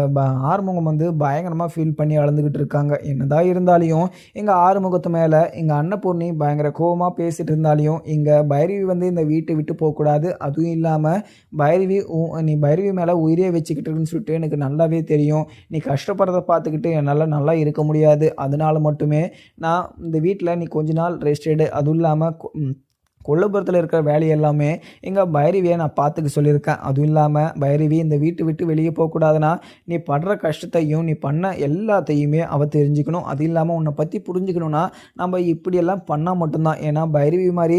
ஆறுமுகம் வந்து பயங்கரமாக ஃபீல் பண்ணி அழுந்துக்கிட்டு இருக்காங்க. என்னதான் இருந்தாலையும் எங்கள் ஆறுமுகத்து மேலே எங்கள் அன்னபூர்ணி பயங்கர கோபமாக பேசிகிட்டு இருந்தாலையும் இங்கே பைரவி வந்து இந்த வீட்டை விட்டு போகக்கூடாது. அதுவும் இல்லாமல் நீ பைரவி மேலே உயிரே வச்சுக்கிட்டுருக்குன்னு சொல்லிட்டு எனக்கு நல்லாவே தெரியும். நீ கஷ்டப்படுறத பார்த்துக்கிட்டு என்னால் நல்லா இருக்க முடியாது. அதனால மட்டுமே நான் இந்த வீட்டில் நீ கொஞ்ச நாள் ரெஸ்ட் எடு. அதுவும் இல்லாமல் கொல்லப்புறத்தில் இருக்கிற வேலையெல்லாமே எங்கள் பைரவியை நான் பார்த்துக்க சொல்லியிருக்கேன். அதுவும் இல்லாமல் பைரவி இந்த வீட்டை விட்டு வெளியே போகக்கூடாதுன்னா நீ படுற கஷ்டத்தையும் நீ பண்ண எல்லாத்தையுமே அவள் தெரிஞ்சுக்கணும். அது இல்லாமல் உன்னை பற்றி புரிஞ்சுக்கணுன்னா நம்ம இப்படியெல்லாம் பண்ணால் மட்டும்தான். ஏன்னா பைரவி மாதிரி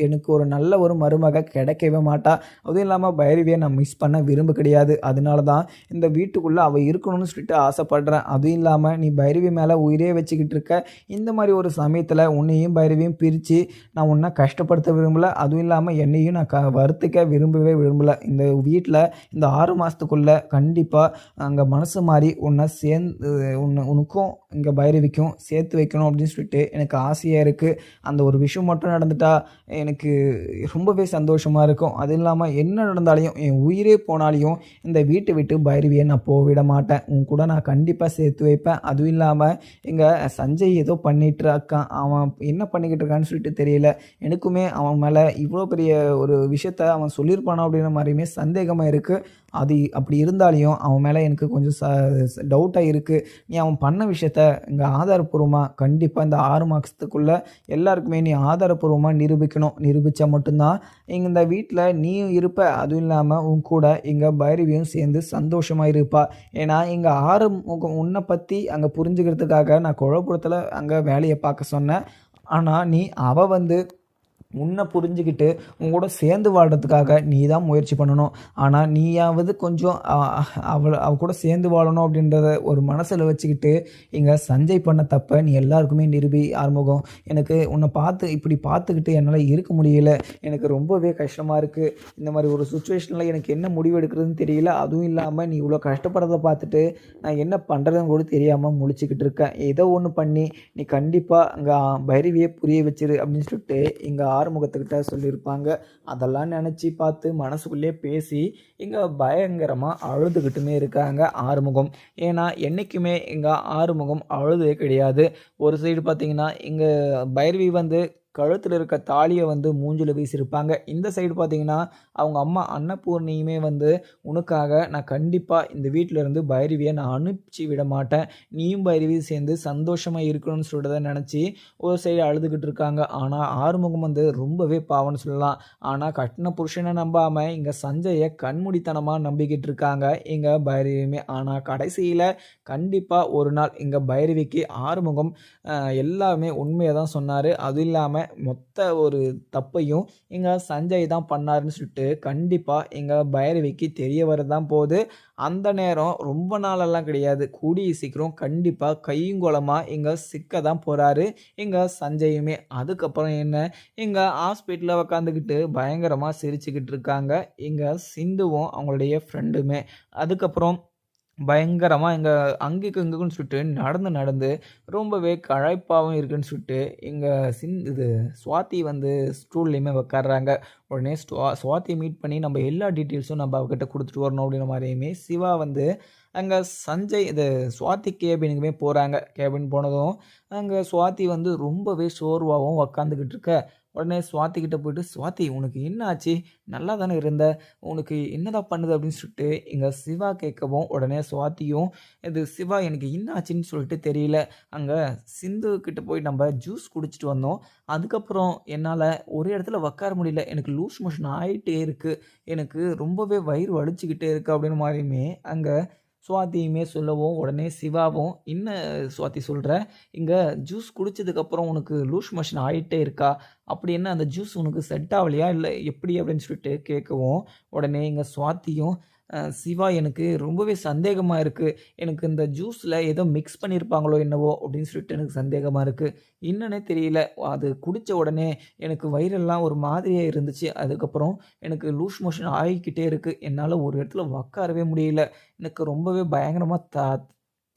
எனக்கு ஒரு நல்ல ஒரு மருமக கிடைக்கவே மாட்டா. அதுவும் இல்லாமல் பைரவியை நான் மிஸ் பண்ண விரும்ப கிடையாது. அதனால தான் இந்த வீட்டுக்குள்ளே அவள் இருக்கணும்னு சொல்லிட்டு ஆசைப்படுறேன். அதுவும் இல்லாமல் நீ பைரவி மேலே உயிரே வச்சுக்கிட்டு இருக்க. இந்த மாதிரி ஒரு சமயத்தில் உன்னையும் பைரவியும் பிரித்து நான் உன்னை கஷ்டப்படுத்த விரும்பலை. அதுவும் இல்லாமல் என்னையும் நான் வருத்திக்க விரும்பலை. இந்த வீட்டில் இந்த 6 மாதத்துக்குள்ளே கண்டிப்பாக அங்கே மனசு மாறி உனக்கும் இங்கே பைரவிக்கும் சேர்த்து வைக்கணும் அப்படின்னு சொல்லிட்டு எனக்கு ஆசையாக இருக்குது. அந்த ஒரு விஷயம் மட்டும் நடந்துட்டா எனக்கு ரொம்பவே சந்தோஷமாக இருக்கும். அதுவும் இல்லாமல் என்ன நடந்தாலையும் என் உயிரே போனாலையும் இந்த வீட்டை விட்டு பைரவியை நான் போவிட மாட்டேன். உன் கூட நான் கண்டிப்பாக சேர்த்து வைப்பேன். அதுவும் இல்லாமல் இங்கே சஞ்சய் ஏதோ பண்ணிட்டு இருக்கான். அவன் என்ன பண்ணிக்கிட்டு இருக்கான்னு சொல்லிட்டு தெரியல. எனக்குமே அவன் மேலே இவ்வளோ பெரிய ஒரு விஷயத்த அவன் சொல்லியிருப்பானோ அப்படின்ற மாதிரியுமே சந்தேகமாக இருக்குது. அது அப்படி இருந்தாலையும் அவன் மேலே எனக்கு கொஞ்சம் டவுட்டாக இருக்குது. நீ அவன் பண்ண விஷயத்த இங்கே ஆதாரப்பூர்வமாக கண்டிப்பாக இந்த 6 மாதத்துக்குள்ளே எல்லாருக்குமே நீ ஆதாரப்பூர்வமாக நிரூபித்தா மட்டும்தான் இங்கே இந்த வீட்டில் நீயும் இருப்ப. அதுவும் இல்லாமல் உன் கூட இங்கே பைரவியும் சேர்ந்து சந்தோஷமாக இருப்பா. ஏன்னா இங்கே உன்னை பற்றி அங்கே புரிஞ்சுக்கிறதுக்காக நான் குழப்பத்தில் அங்கே வேலையை பார்க்க சொன்னேன். ஆனால் அவள் வந்து உன்னை புரிஞ்சுக்கிட்டு உன் கூட சேர்ந்து வாழ்கிறதுக்காக நீ தான் முயற்சி பண்ணணும். ஆனால் நீயாவது கொஞ்சம் அவ கூட சேர்ந்து வாழணும் அப்படின்றத ஒரு மனசில் வச்சுக்கிட்டு இங்கே சஞ்சய் பண்ண தப்பை நீ எல்லாருக்குமே ஆறுமுகம். எனக்கு உன்னை இப்படி பார்த்துக்கிட்டு என்னால் இருக்க முடியல. எனக்கு ரொம்பவே கஷ்டமாக இருக்குது. இந்த மாதிரி ஒரு சுச்சுவேஷனில் எனக்கு என்ன முடிவு எடுக்கிறதுன்னு தெரியல. அதுவும் இல்லாமல் நீ இவ்வளோ கஷ்டப்படுறதை பார்த்துட்டு நான் என்ன பண்ணுறதுன்னு கூட தெரியாமல் முழிச்சிக்கிட்டு இருக்கேன். ஏதோ ஒன்று பண்ணி நீ கண்டிப்பாக அங்கே பைரவியை புரிய வச்சிரு அப்படின்னு சொல்லிட்டு இங்கே ஆறுமுகத்துக்கிட்ட சொல்லியிருப்பாங்க. அதெல்லாம் நினச்சி பார்த்து மனசுக்குள்ளே பேசி இங்கே பயங்கரமாக அழுதுகிட்டுமே இருக்காங்க ஆறுமுகம். ஏன்னா என்றைக்குமே இங்கே ஆறுமுகம் அழுதே கிடையாது. ஒரு சைடு பார்த்திங்கன்னா இங்கே பைரவி வந்து கழுத்தில் இருக்க தாலியை வந்து மூஞ்சில் வீசியிருப்பாங்க. இந்த சைடு பார்த்திங்கன்னா அவங்க அம்மா அன்னபூர்ணியுமே வந்து உனக்காக நான் கண்டிப்பாக இந்த வீட்டிலேருந்து பைரவியை நான் அனுப்பிச்சி விட மாட்டேன், நீயும் பைரவியும் சேர்ந்து சந்தோஷமாக இருக்கணும்னு சொல்கிறத நினச்சி ஒரு சைடு அழுதுகிட்டு இருக்காங்க. ஆனால் ஆறுமுகம் வந்து ரொம்பவே பாவம்னு சொல்லலாம். ஆனால் கட்டின புருஷனை நம்பாமல் இங்கே சஞ்சயை கண்மூடித்தனமாக நம்பிக்கிட்டு இருக்காங்க இங்கே பைரவியுமே. ஆனால் கடைசியில் கண்டிப்பாக ஒரு நாள் இங்கே பைரவிக்கு ஆறுமுகம் எல்லாமே உண்மையை தான் சொன்னார். அதுவும் இல்லாமல் மொத்த ஒரு தப்பையும் இங்கே சஞ்சய் தான் பண்ணாருன்னு சொல்லிட்டு கண்டிப்பாக இங்கே பைரவிக்கு தெரிய வரதான் போகுது. அந்த நேரம் ரொம்ப நாளெல்லாம் கிடையாது, கூடிய சீக்கிரம் கண்டிப்பாக கையுங்கோலமாக இங்கே சிக்க தான் போகிறாரு இங்கே சஞ்சயுமே. அதுக்கப்புறம் என்ன, இங்கே ஹாஸ்பிட்டலில் உக்காந்துக்கிட்டு பயங்கரமாக சிரிச்சுக்கிட்டு இருக்காங்க இங்கே சிந்துவும் அவங்களுடைய ஃப்ரெண்டுமே. அதுக்கப்புறம் பயங்கரமா எங்க அங்கிக்கு இங்குக்குன்னு சொல்லிட்டு நடந்து நடந்து ரொம்பவே களைப்பாவும் இருக்குன்னு சொல்லிட்டு எங்க இது சுவாதி வந்து ஸ்டூல்லையுமே உட்கார்றாங்க. உடனே சுவாதியை மீட் பண்ணி நம்ம எல்லா டீட்டெயில்ஸும் நம்ம அவகிட்ட கொடுத்துட்டு வரணும் அப்படின்ற மாதிரியுமே சிவா வந்து அங்கே சஞ்சய் இது சுவாதி கேபினுக்குமே போகிறாங்க. கேபின் போனதும் அங்கே சுவாதி வந்து ரொம்பவே சோர்வாகவும் உக்காந்துக்கிட்டு இருக்க. உடனே சுவாதி கிட்ட போயிட்டு, "சுவாதி உனக்கு என்ன ஆச்சு? நல்லா தானே இருந்த. உனக்கு என்னதான் பண்ணுது?" அப்படின்னு சொல்லிட்டு இங்கே சிவா கேட்கவும், உடனே சுவாதியும், "இது சிவா எனக்கு என்ன ஆச்சுன்னு சொல்லிட்டு தெரியல. அங்கே சிந்து கிட்ட போய் நம்ம ஜூஸ் குடிச்சிட்டு வந்தோம். அதுக்கப்புறம் என்னால் ஒரு இடத்துல உட்கார முடியல. எனக்கு லூஸ் மோஷன் ஆகிட்டே இருக்குது. எனக்கு ரொம்பவே வயிறு வலிச்சுக்கிட்டே இருக்குது." அப்படின்னு மாதிரியுமே அங்கே சுவாதியுமே சொல்லவும், உடனே சிவாவும், "என்ன சுவாதி சொல்கிற? இங்கே ஜூஸ் குடித்ததுக்கப்புறம் உனக்கு லூஸ் மோஷன் ஆகிட்டே இருக்கா? அப்படி என்ன அந்த ஜூஸ் உனக்கு செட் ஆகலையா? இல்லை எப்படி?" அப்படின்னு சொல்லிட்டு கேட்கவும், உடனே இங்கே சுவாதியும், "சிவா எனக்கு ரொம்பவே சந்தேகமாக இருக்குது. எனக்கு இந்த ஜூஸில் ஏதோ மிக்ஸ் பண்ணியிருப்பாங்களோ என்னவோ அப்படின்னு சொல்லிட்டு எனக்கு சந்தேகமாக இருக்குது. என்னன்னே தெரியல. அது குடித்த உடனே எனக்கு வயிறெல்லாம் ஒரு மாதிரியாக இருந்துச்சு. அதுக்கப்புறம் எனக்கு லூஸ் மோஷன் ஆகிக்கிட்டே இருக்குது. என்னால் ஒரு இடத்துல உட்காரவே முடியல. எனக்கு ரொம்பவே பயங்கரமாக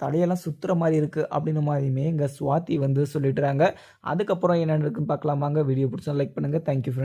தலையெல்லாம் சுற்றுற மாதிரி இருக்குது." அப்படின்ற மாதிரியுமே இங்கே சுவாதி வந்து சொல்லிடுறாங்க. அதுக்கப்புறம் என்ன நடக்குன்னு பார்க்கலாமாங்க. வீடியோ பிடிச்சா லைக் பண்ணுங்கள். Thank you friends.